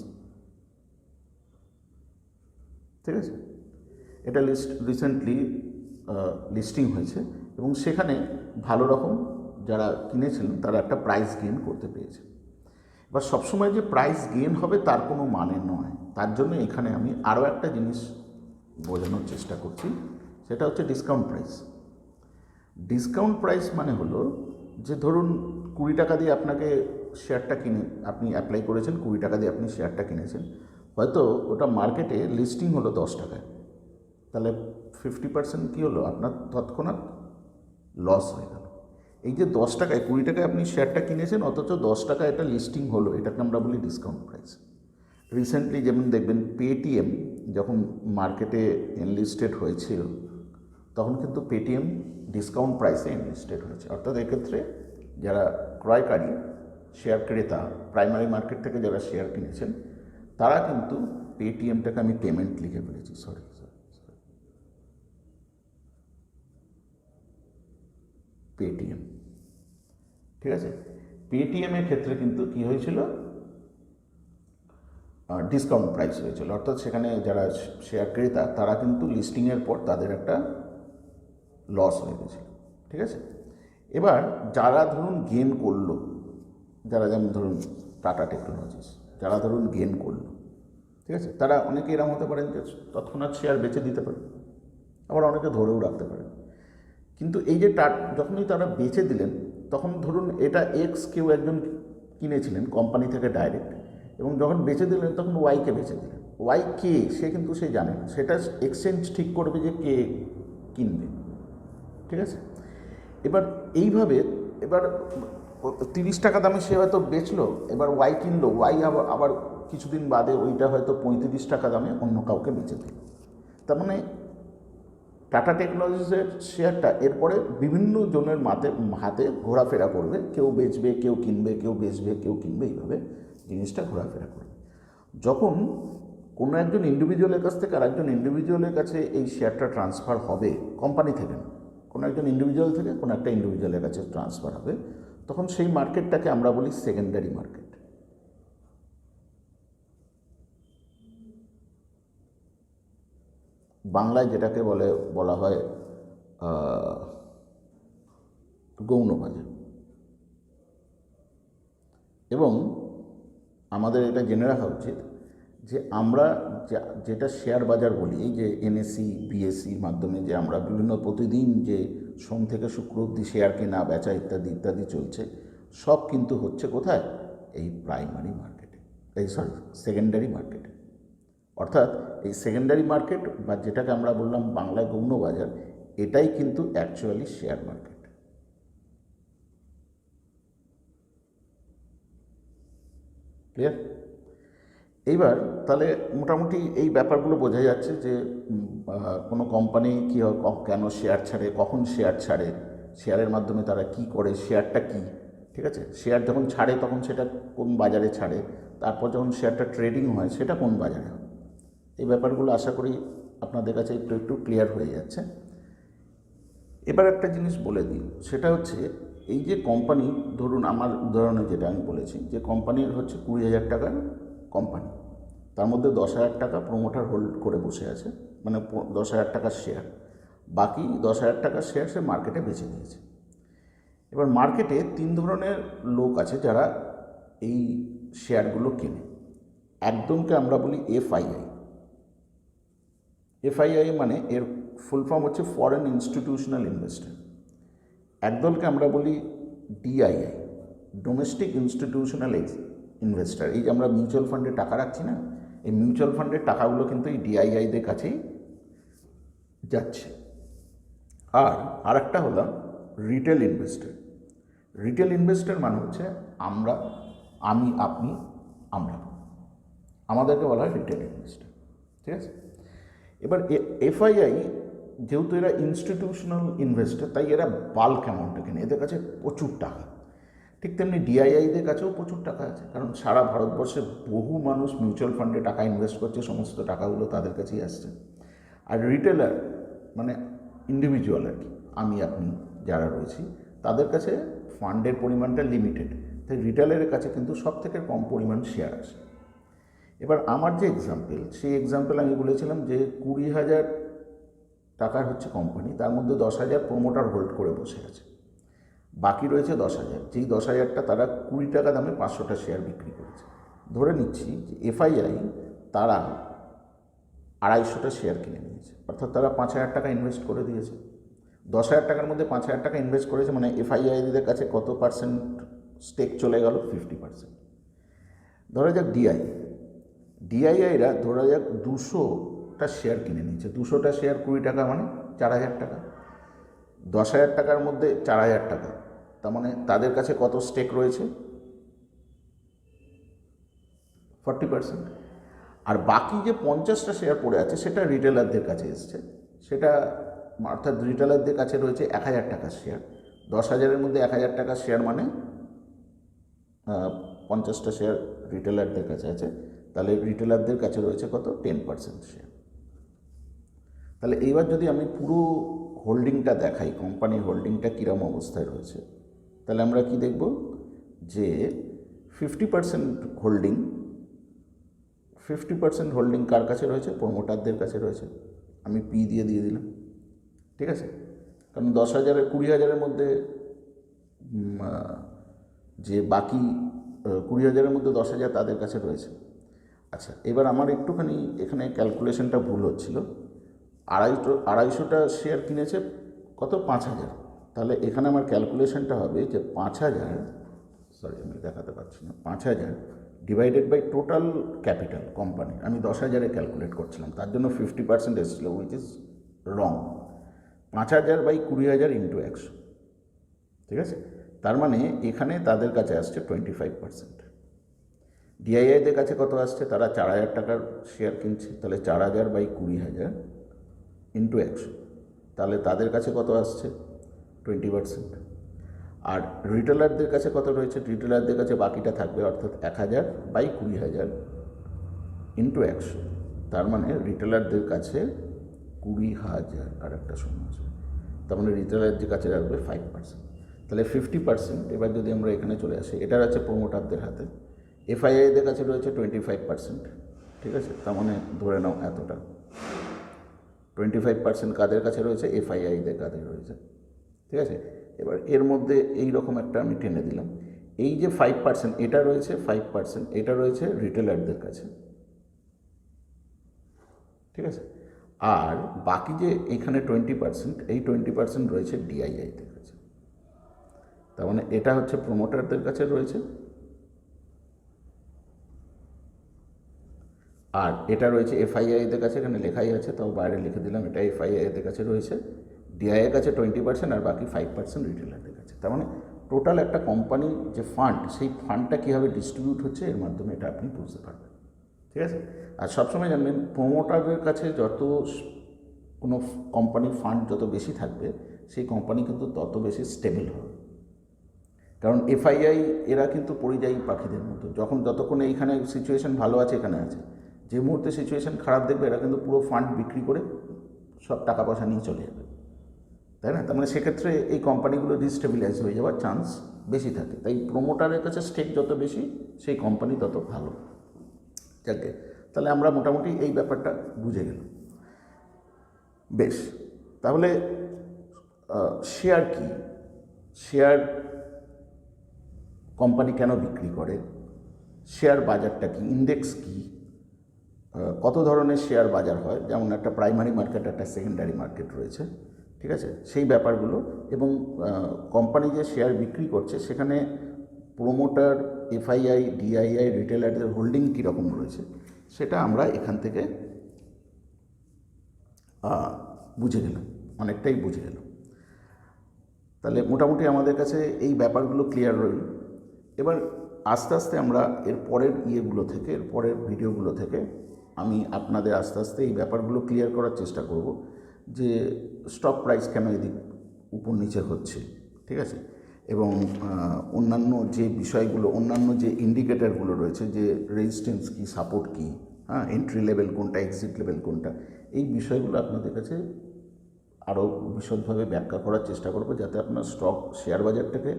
ঠিক আছে, এটা রিসেন্টলি লিস্টিং হয়েছে এবং সেখানে ভালো রকম যারা কিনেছিলেন তারা একটা প্রাইস গেইন করতে পেরেছে। এবার সবসময় যে প্রাইস গেইন হবে তার কোনো মানে নয়, তার জন্য এখানে আমি আরও একটা জিনিস বোঝানোর চেষ্টা করছি, সেটা হচ্ছে ডিসকাউন্ট প্রাইস। ডিসকাউন্ট প্রাইস মানে হলো যে ধরুন 20 টাকা দিয়ে আপনাকে শেয়ারটা কিনে আপনি অ্যাপ্লাই করেছেন, 20 টাকা দিয়ে আপনি শেয়ারটা কিনেছেন, হয়তো ওটা মার্কেটে লিস্টিং হলো 10 টাকায়, তাহলে 50% কী হলো, আপনার তৎক্ষণাৎ লস হয়ে গেল। এই যে 10 টাকায় 20 টাকায় আপনি শেয়ারটা কিনেছেন অথচ 10 টাকা এটা লিস্টিং হলো, এটাকে আমরা বলি ডিসকাউন্ট প্রাইস। রিসেন্টলি যেমন দেখবেন পেটিএম যখন মার্কেটে এনলিস্টেড হয়েছিল তখন কিন্তু পেটিএম ডিসকাউন্ট প্রাইসে এনলিস্টেড হয়েছে। অর্থাৎ এক্ষেত্রে যারা ক্রয়কারী, শেয়ার ক্রেতা, প্রাইমারি মার্কেট থেকে যারা শেয়ার কিনেছেন তারা কিন্তু পেটিএমটাকে, আমি পেমেন্ট লিখে ফেলেছি, সরি, পেটিএম। ঠিক আছে, পেটিএমের ক্ষেত্রে কিন্তু কী হয়েছিল, ডিসকাউন্ট প্রাইস হয়েছিল। অর্থাৎ সেখানে যারা শেয়ার ক্রেতা তারা কিন্তু লিস্টিংয়ের পর তাদের একটা লস হয়ে গেছিল। ঠিক আছে, এবার যারা ধরুন গেন করলো, যারা যেমন ধরুন টাটা টেকনোলজিস, যারা ধরুন গেন করলো, ঠিক আছে, তারা অনেকে এরকম হতে পারেন যে তৎক্ষণাৎ শেয়ার বেচে দিতে পারে, আবার অনেকে ধরেও রাখতে পারে। কিন্তু এই যে যখনই তারা বেচে দিলেন তখন ধরুন এটা এক্স কেউ একজন কিনেছিলেন কোম্পানি থেকে ডাইরেক্ট, এবং যখন বেচে দিলেন তখন ওয়াইকে বেচে দিলেন। ওয়াই কে, সে কিন্তু সে জানে না, সেটা এক্সচেঞ্জ ঠিক করবে যে কে কিনবে, ঠিক আছে। এবার এইভাবে এবার 30 টাকা দামে সে হয়তো বেচলো, এবার ওয়াই কিনলো, ওয়াই আবার কিছুদিন বাদে ওইটা হয়তো 35 টাকা দামে অন্য কাউকে বেচে দিল। তার মানে টাটা টেকনোলজিসের শেয়ারটা এরপরে বিভিন্ন জনের হাতে ঘোরাফেরা করবে, কেউ বেচবে, কেউ কিনবে, কেউ বেচবে, কেউ কিনবে, এইভাবে জিনিসটা ঘোরাফেরা করবে। যখন কোনো একজন ইন্ডিভিজুয়ালের কাছ থেকে আর একজন ইন্ডিভিজুয়ালের কাছে এই শেয়ারটা ট্রান্সফার হবে, কোম্পানি থেকে না, কোনো একজন ইন্ডিভিজুয়াল থেকে কোনো একটা ইন্ডিভিজুয়ালের কাছে ট্রান্সফার হবে, তখন সেই মার্কেটটাকে আমরা বলি সেকেন্ডারি মার্কেট। বাংলায় যেটাকে বলা হয় গৌণ বাজার। এবং আমাদের এটা জেনে রাখা উচিত যে আমরা যেটা শেয়ার বাজার বলি, এই যে এনএসসি বিএসসির মাধ্যমে যে আমরা বিভিন্ন প্রতিদিন যে সোম থেকে শুক্র অবধি শেয়ার কেনা বেচা ইত্যাদি ইত্যাদি চলছে, সব কিন্তু হচ্ছে কোথায়? এই প্রাইমারি মার্কেটে, সেকেন্ডারি মার্কেটে। অর্থাৎ এই সেকেন্ডারি মার্কেট বা যেটাকে আমরা বললাম বাংলায় গৌণ বাজার, এটাই কিন্তু অ্যাকচুয়ালি শেয়ার মার্কেট। ক্লিয়ার? এইবার তাহলে মোটামুটি এই ব্যাপারগুলো বোঝা যাচ্ছে যে কোনো কোম্পানি কী হয়, কেন শেয়ার ছাড়ে, কখন শেয়ার ছাড়ে, শেয়ারের মাধ্যমে তারা কি করে, শেয়ারটা কি, ঠিক আছে, শেয়ার যখন ছাড়ে তখন সেটা কোন বাজারে ছাড়ে, তারপর যখন শেয়ারটা ট্রেডিং হয় সেটা কোন বাজারে হয়। এই ব্যাপারগুলো আশা করি আপনাদের কাছে একটু ক্লিয়ার হয়ে যাচ্ছে। এবার একটা জিনিস বলে দিই, সেটা হচ্ছে এই যে কোম্পানি, ধরুন আমার উদাহরণে যেটা আমি বলেছি, যে কোম্পানির হচ্ছে 20,000 টাকার কোম্পানি, তার মধ্যে 10,000 টাকা প্রোমোটার হোল্ড করে বসে আছে, মানে 10,000 টাকার শেয়ার, বাকি 10,000 টাকার শেয়ার সে মার্কেটে বেচে দিয়েছে। এবার মার্কেটে 3 ধরনের লোক আছে যারা এই শেয়ারগুলো কেনে। একদমকে আমরা বলি এফআইআই। এফআইআই মানে এর ফুল ফর্ম হচ্ছে ফরেন ইনস্টিটিউশনাল ইনভেস্টর। একদলকে আমরা বলি ডিআইআই, ডোমেস্টিক ইনস্টিটিউশনাল ইনভেস্টর। এই যে আমরা মিউচুয়াল ফান্ডে টাকা রাখছি না, এই মিউচুয়াল ফান্ডের টাকাগুলো কিন্তু এই ডিআইআইদের কাছেই যাচ্ছে। আর একটা হলো রিটেল ইনভেস্টর। রিটেল ইনভেস্টর মানে হচ্ছে আমি, আপনি, আমরা, আমাদেরকে বলা হয় রিটেল ইনভেস্টর, ঠিক আছে। এবার এফআইআই যেহেতু এরা ইনস্টিটিউশনাল ইনভেস্টর, তাই এরা বাল্ক অ্যামাউন্টে কেনে, এদের কাছে প্রচুর টাকা। ঠিক তেমনি ডিআইআইদের কাছেও প্রচুর টাকা আছে, কারণ সারা ভারতবর্ষে বহু মানুষ মিউচুয়াল ফান্ডে টাকা ইনভেস্ট করছে, সমস্ত টাকাগুলো তাদের কাছেই আসছে। আর রিটেলার মানে ইন্ডিভিজুয়াল আর কি, আমি আপনি যারা রয়েছি, তাদের কাছে ফান্ডের পরিমাণটা লিমিটেড, তাই রিটেলারের কাছে কিন্তু সব থেকে কম পরিমাণ শেয়ার আসে। এবার আমার যে এক্সাম্পল, সেই এক্সাম্পল আমি বলেছিলাম যে 20,000 টাকার হচ্ছে কোম্পানি, তার মধ্যে 10,000 প্রোমোটার হোল্ড করে বসে আছে, বাকি রয়েছে 10,000। যেই 10,000টা তারা 20 টাকা দামে 500টা শেয়ার বিক্রি করেছে। ধরে নিচ্ছি যে এফআইআই তারা 250টা শেয়ার কিনে নিয়েছে, অর্থাৎ তারা 5,000 টাকা ইনভেস্ট করে দিয়েছে। 10,000 টাকার মধ্যে 5,000 টাকা ইনভেস্ট করেছে, মানে এফআইআইদের কাছে কত পার্সেন্ট স্টেক চলে গেল? 50%। ধরা যাক ডিআইআইরা ধরা যাক 200টা শেয়ার কিনে নিয়েছে। 200টা শেয়ার 20 টাকা মানে 4,000 টাকা। 10,000 টাকার মধ্যে 4,000 টাকা, তার মানে তাদের কাছে কত স্টেক রয়েছে? 40%। আর বাকি যে 50টা শেয়ার পড়ে আছে সেটা রিটেলারদের কাছে এসছে, সেটা অর্থাৎ রিটেলারদের কাছে রয়েছে 1,000 টাকার শেয়ার। 10,000-এর মধ্যে 1,000 টাকার শেয়ার মানে 50টা শেয়ার রিটেলারদের কাছে আছে, তাহলে রিটেলারদের কাছে রয়েছে কত? 10% শেয়ার। তাহলে এইবার যদি আমি পুরো হোল্ডিংটা দেখাই, কোম্পানির হোল্ডিংটা কীরকম অবস্থায় রয়েছে, তাহলে আমরা কি দেখব যে 50% হোল্ডিং কার কাছে রয়েছে? প্রোমোটারদের কাছে রয়েছে। আমি পি দিয়ে দিলাম, ঠিক আছে, কারণ 20,000-20,000-এর মধ্যে যে বাকি 20,000-এর মধ্যে 10,000 তাদের কাছে রয়েছে। আচ্ছা, এবার আমার একটুখানি এখানে ক্যালকুলেশনটা ভুল হচ্ছিল। 250টা শেয়ার কিনেছে কত? 5,000। তাহলে এখানে আমার ক্যালকুলেশনটা হবে যে 5,000, আমি দেখাতে পারছি না, 5,000 divided by total capital company. আমি 10,000-এ ক্যালকুলেট করছিলাম, তার জন্য 50% এসেছিলো, which is wrong. 5,000 by 20,000 into 100, ঠিক আছে? তার মানে এখানে তাদের কাছে আসছে 25%। ডিআইআইদের কাছে কত আসছে? তারা 4,000 টাকার শেয়ার কিনছে, তাহলে 4,000 বাই 20,000 ইন্টু 100, তাহলে তাদের কাছে কত আসছে? 20%। আর রিটেলারদের কাছে কত রয়েছে? রিটেলারদের কাছে বাকিটা থাকবে, অর্থাৎ 1,000 বাই 20,000 ইন্টু 100, তার মানে রিটেলারদের কাছে 20,000 আর একটা শূন্য আসবে, তার মানে রিটেলারদের কাছে রাখবে 5%, তাহলে 50%। এবার যদি আমরা এখানে চলে আসি, এটার আছে প্রোমোটারদের হাতে, এফআইআইদের কাছে রয়েছে 25%, ঠিক আছে? তার মানে ধরে নাও এতটা, 25% কাদের কাছে রয়েছে? এফআইআইদের কাছে রয়েছে, ঠিক আছে? এবার এর মধ্যে এই রকম একটা আমি টেনে দিলাম, এই যে 5% এটা রয়েছে, 5% এটা রয়েছে রিটেলারদের কাছে, ঠিক আছে? আর বাকি যে এখানে 20%, এই 20% রয়েছে ডিআইআইদের কাছে, তার মানে এটা হচ্ছে প্রোমোটারদের কাছে রয়েছে, আর এটা রয়েছে এফআইআইদের কাছে, এখানে লেখাই আছে, তাও বাইরে লিখে দিলাম, এটা এফআইআইদের কাছে রয়েছে, ডিআইআই কাছে 20% আর বাকি 5% রিটেলারদের কাছে। তার মানে টোটাল একটা কোম্পানির যে ফান্ড, সেই ফান্ডটা কীভাবে ডিস্ট্রিবিউট হচ্ছে এর মাধ্যমে এটা আপনি বুঝতে পারবেন, ঠিক আছে? আর সবসময় জানবেন, প্রোমোটারের কাছে যত কোনো কোম্পানির ফান্ড যত বেশি থাকবে, সেই কোম্পানি কিন্তু তত বেশি স্টেবল হবে। কারণ এফআইআই এরা কিন্তু পরিযায়ী পাখিদের মতো, যতক্ষণ এইখানে সিচুয়েশন ভালো আছে এখানে আছে, যে মুহূর্তে সিচুয়েশন খারাপ দেখবে এরা কিন্তু পুরো ফান্ড বিক্রি করে সব টাকা পয়সা নিয়ে চলে যাবে, তাই না? তার মানে সেক্ষেত্রে এই কোম্পানিগুলো ডিস্টেবিলাইজ হয়ে যাওয়ার চান্স বেশি থাকে। তাই প্রোমোটারের কাছে স্টেক যত বেশি, সেই কোম্পানি তত ভালো। যাকে তাহলে আমরা মোটামুটি এই ব্যাপারটা বুঝে গেলাম। বেশ, তাহলে শেয়ার কি? শেয়ার কোম্পানি কেন বিক্রি করে? শেয়ার বাজারটা কি? ইন্ডেক্স কি? কত ধরনের শেয়ার বাজার হয়? যেমন একটা প্রাইমারি মার্কেট, একটা সেকেন্ডারি মার্কেট রয়েছে, ঠিক আছে? সেই ব্যাপারগুলো, এবং কোম্পানি যে শেয়ার বিক্রি করছে সেখানে প্রোমোটার, এফআইআই, ডিআইআই, রিটেলারদের হোল্ডিং কীরকম রয়েছে, সেটা আমরা এখান থেকে বুঝে গেলাম, অনেকটাই বুঝে গেলাম। তাহলে মোটামুটি আমাদের কাছে এই ব্যাপারগুলো ক্লিয়ার রইল। এবার আস্তে আস্তে আমরা এর পরের এর পরের ভিডিওগুলো থেকে আমি আপনাদের আস্তে আস্তে এই ব্যাপারগুলো ক্লিয়ার করার চেষ্টা করব, যে স্টক প্রাইস কেন এদিক উপর নিচে হচ্ছে, ঠিক আছে? এবং অন্যান্য যে বিষয়গুলো, অন্যান্য যে ইন্ডিকেটারগুলো রয়েছে, যে রেজিস্ট্যান্স কী, সাপোর্ট কী, হ্যাঁ, এন্ট্রি লেভেল কোনটা, এক্সিট লেভেল কোনটা, এই বিষয়গুলো আপনাদের কাছে আরও বিশদভাবে ব্যাখ্যা করার চেষ্টা করব, যাতে আপনার স্টক শেয়ার বাজারটাকে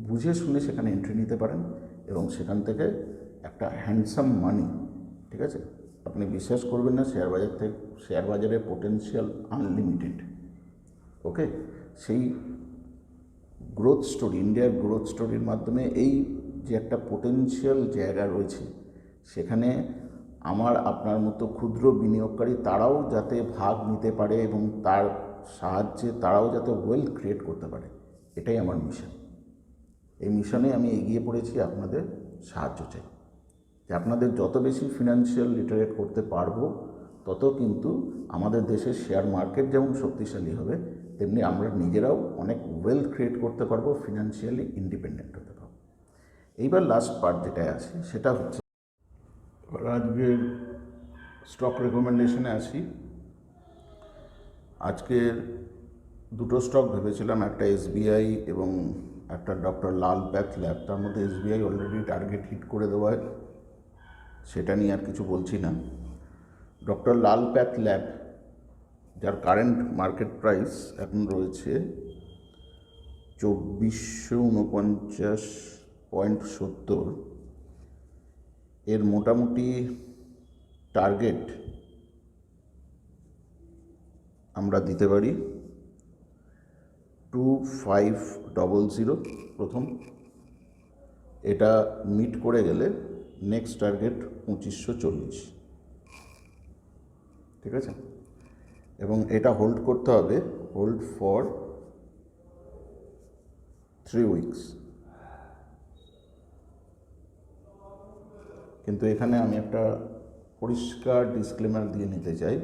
বুঝে শুনে সেখানে এন্ট্রি নিতে পারেন এবং সেখান থেকে একটা হ্যান্ডসাম মানি, ঠিক আছে? আপনি বিশ্বাস করবেন না, শেয়ার বাজারের পোটেনশিয়াল আনলিমিটেড। ওকে, সেই গ্রোথ স্টোরি, ইন্ডিয়ার গ্রোথ স্টোরির মাধ্যমে এই যে একটা পোটেনশিয়াল জায়গা রয়েছে, সেখানে আমার আপনার মতো ক্ষুদ্র বিনিয়োগকারী তারাও যাতে ভাগ নিতে পারে এবং তার সাহায্যে তারাও যাতে ওয়েলথ ক্রিয়েট করতে পারে, এটাই আমার মিশন। এই মিশনে আমি এগিয়ে পড়েছি, আপনাদের সাহায্য চাই। যে আপনাদের যত বেশি ফিনান্সিয়াল লিটারেট করতে পারবো, তত কিন্তু আমাদের দেশের শেয়ার মার্কেট যেমন শক্তিশালী হবে, তেমনি আমরা নিজেরাও অনেক ওয়েলথ ক্রিয়েট করতে পারবো, ফিনান্সিয়ালি ইন্ডিপেন্ডেন্ট হতে পারবো। এইবার লাস্ট পার্ট যেটা আছে সেটা হচ্ছে, আজকের স্টক রেকমেন্ডেশনে আসি। আজকের দুটো স্টক ভেবেছিলাম, একটা এসবিআই এবং একটা ডক্টর লাল প্যাথ ল্যাব। তার মধ্যে এসবিআই অলরেডি টার্গেট হিট করে দেওয়ায় সেটা নিয়ে আর কিছু বলছি না। ডক্টর লাল প্যাথ ল্যাব, যার কারেন্ট মার্কেট প্রাইস এখন রয়েছে 2449.70, এর মোটামুটি টার্গেট আমরা দিতে পারি 2500 প্রথম। এটা মিট করে গেলে নেক্সট টার্গেট 2540, ঠিক আছে? এবং এটা হোল্ড করতে হবে, হোল্ড ফর 3 উইকস। কিন্তু এখানে আমি একটা পরিষ্কার ডিসক্লেমার দিয়ে নিতে চাই,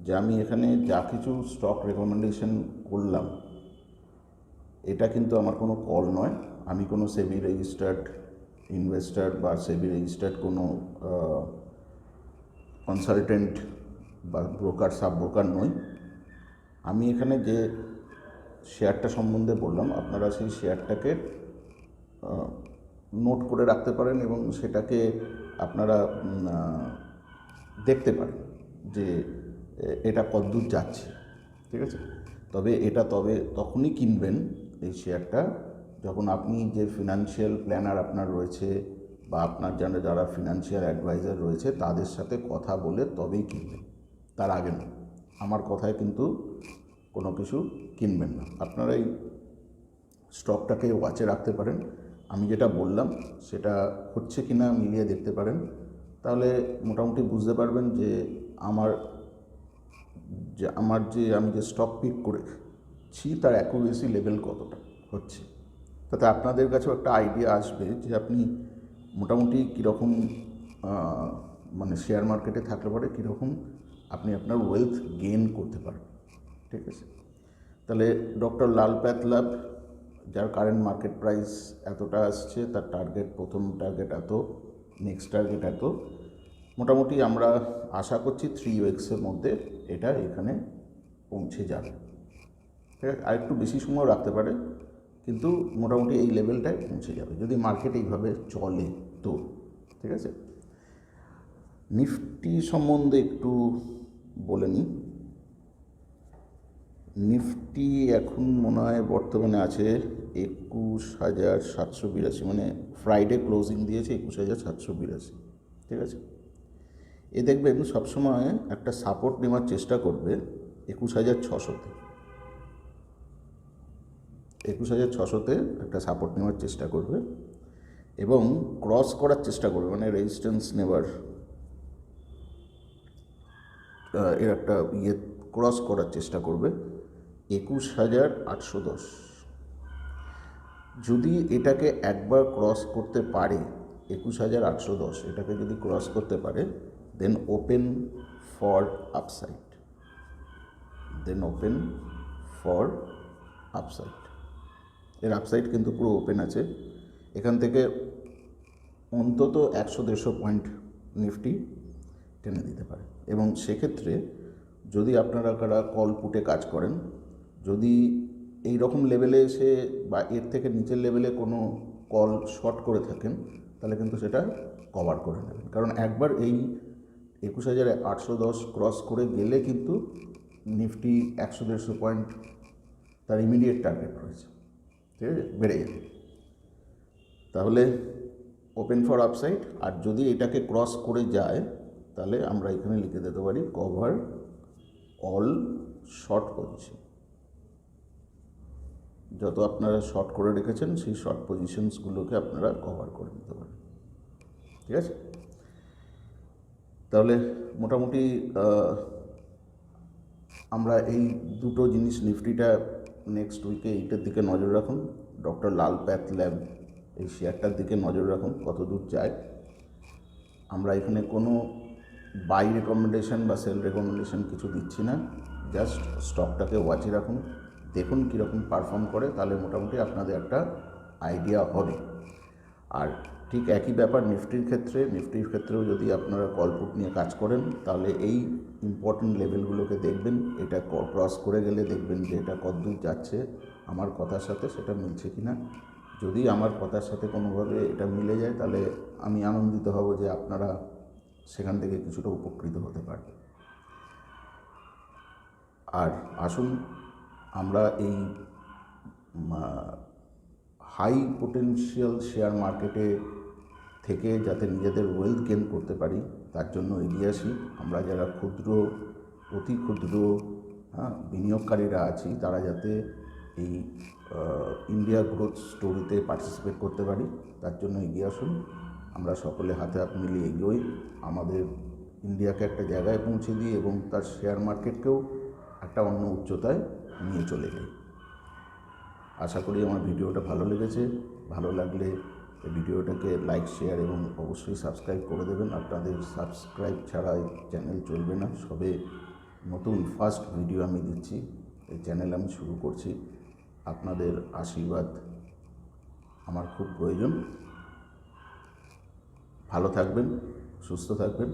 যে আমি এখানে যা কিছু স্টক রেকমেন্ডেশন করলাম এটা কিন্তু আমার কোনো কল নয়, আমি কোনো সেবি রেজিস্টার্ড ইনভেস্টার বা সেবি রেজিস্টার্ড কোনো কনসালটেন্ট বা ব্রোকার সাব ব্রোকার নই। আমি এখানে যে শেয়ারটা সম্বন্ধে বললাম আপনারা সেই শেয়ারটাকে নোট করে রাখতে পারেন এবং সেটাকে আপনারা দেখতে পারেন যে এটা কতদূর যাচ্ছে, ঠিক আছে। তবে এটা তখনই কিনবেন এই শেয়ারটা যখন আপনি যে ফিনান্সিয়াল প্ল্যানার আপনার রয়েছে বা আপনার যারা ফিনান্সিয়াল অ্যাডভাইজার রয়েছে তাদের সাথে কথা বলে তবেই কিনবেন, তার আগে না। আমার কথায় কিন্তু কোনো কিছু কিনবেন না। আপনারা এই স্টকটাকে ওয়াচে রাখতে পারেন, আমি যেটা বললাম সেটা হচ্ছে কি না মিলিয়ে দেখতে পারেন, তাহলে মোটামুটি বুঝতে পারবেন যে আমি যে স্টক পিক করেছি তার অ্যাকুরেসি লেভেল কতটা হচ্ছে। তাতে আপনাদের কাছেও একটা আইডিয়া আসবে যে আপনি মোটামুটি কীরকম মানে শেয়ার মার্কেটে থাকলে পরে কীরকম আপনি আপনার ওয়েলথ গেইন করতে পারেন, ঠিক আছে। তাহলে ডক্টর লাল প্যাথল্যাব যার কারেন্ট মার্কেট প্রাইস এতটা আসছে, তার প্রথম টার্গেট এত, নেক্সট টার্গেট এত, মোটামুটি আমরা আশা করছি 3x-এর মধ্যে এটা এখানে পৌঁছে যাবে, ঠিক আছে। আর একটু বেশি সময় রাখতে পারে, কিন্তু মোটামুটি এই লেভেলটায় পৌঁছে যাবে যদি মার্কেট এইভাবে চলে তো, ঠিক আছে। নিফটি সম্বন্ধে একটু বলে নিই। নিফটি এখন মনে হয় বর্তমানে আছে 21,782, মানে ফ্রাইডে ক্লোজিং দিয়েছে 21,782, ঠিক আছে। এ দেখবেন সবসময় একটা সাপোর্ট নেওয়ার চেষ্টা করবে 21,600-তে, 21,600-তে একটা সাপোর্ট নেওয়ার চেষ্টা করবে এবং ক্রস করার চেষ্টা করবে, মানে রেজিস্ট্যান্স নেওয়ার এর একটা ক্রস করার চেষ্টা করবে 21,810। যদি এটাকে একবার ক্রস করতে পারে 21,810, এটাকে যদি ক্রস করতে পারে দেন ওপেন ফর আপসাইড, এর আপসাইড কিন্তু পুরো ওপেন আছে। এখান থেকে অন্তত 100-150 পয়েন্ট নিফটি টেনে দিতে পারে এবং সেক্ষেত্রে যদি আপনারা কল পুটে কাজ করেন, যদি এই রকম লেভেলে এসে বা এর থেকে নিচের লেভেলে কোনো কল শর্ট করে থাকেন তাহলে কিন্তু সেটা কভার করে নেবেন, কারণ একবার এই 21,810 ক্রস করে গেলে কিন্তু নিফটি 100-150 পয়েন্ট তার ইমিডিয়েট টার্গেট রয়েছে, ঠিক আছে, বেড়ে যাবে। তাহলে ওপেন ফর আপসাইড, আর যদি এটাকে ক্রস করে যায় তাহলে আমরা এখানে লিখে দিতে পারি কভার অল শর্ট পজিশন। যত আপনারা শর্ট করে রেখেছেন সেই শর্ট পজিশনসগুলোকে আপনারা কভার করে নিতে পারেন, ঠিক আছে। তাহলে মোটামুটি আমরা এই দুটো জিনিস, নিফটিটা নেক্সট উইকে এইটার দিকে নজর রাখুন, ডক্টর লাল প্যাথল্যাব এই শেয়ারটার দিকে নজর রাখুন কত দূর যায়। আমরা এখানে কোনো বাই রেকমেন্ডেশন বা সেল রেকমেন্ডেশন কিছু দিচ্ছি না, জাস্ট স্টকটাকে ওয়াচে রাখুন, দেখুন কীরকম পারফর্ম করে, তাহলে মোটামুটি আপনাদের একটা আইডিয়া হবে। আর ঠিক একই ব্যাপার নিফটির ক্ষেত্রেও যদি আপনারা কলপুট নিয়ে কাজ করেন তাহলে এই ইম্পর্টেন্ট লেভেলগুলোকে দেখবেন, এটা ক্রস করে গেলে দেখবেন যে এটা কতদূর যাচ্ছে আমার কথার সাথে, সেটা মিলছে কি না। যদি আমার কথার সাথে কোনোভাবে এটা মিলে যায় তাহলে আমি আনন্দিত হব যে আপনারা সেখান থেকে কিছুটা উপকৃত হতে পারবেন। আর আসুন আমরা এই হাই পোটেনশিয়াল শেয়ার মার্কেটে থেকে যাতে নিজেদের ওয়েলথ গেইন করতে পারি তার জন্য এগিয়ে আসি। আমরা যারা অতি ক্ষুদ্র বিনিয়োগকারীরা আছি তারা যাতে এই ইন্ডিয়া গ্রোথ স্টোরিতে পার্টিসিপেট করতে পারি তার জন্য এগিয়ে আসুন। আমরা সকলে হাতে হাত মিলিয়ে এগোই, আমাদের ইন্ডিয়াকে একটা জায়গায় পৌঁছে দিই এবং তার শেয়ার মার্কেটকেও একটা অন্য উচ্চতায় নিয়ে চলে যাই। আশা করি আমার ভিডিওটা ভালো লেগেছে। ভালো লাগলে এই ভিডিওটাকে লাইক, শেয়ার এবং অবশ্যই সাবস্ক্রাইব করে দেবেন। আপনাদের সাবস্ক্রাইব ছাড়া এই চ্যানেল চলবে না, সবে নতুন ফার্স্ট ভিডিও আমি দিচ্ছি, এই চ্যানেল আমি শুরু করছি। আপনাদের আশীর্বাদ আমার খুব প্রয়োজন। ভালো থাকবেন, সুস্থ থাকবেন।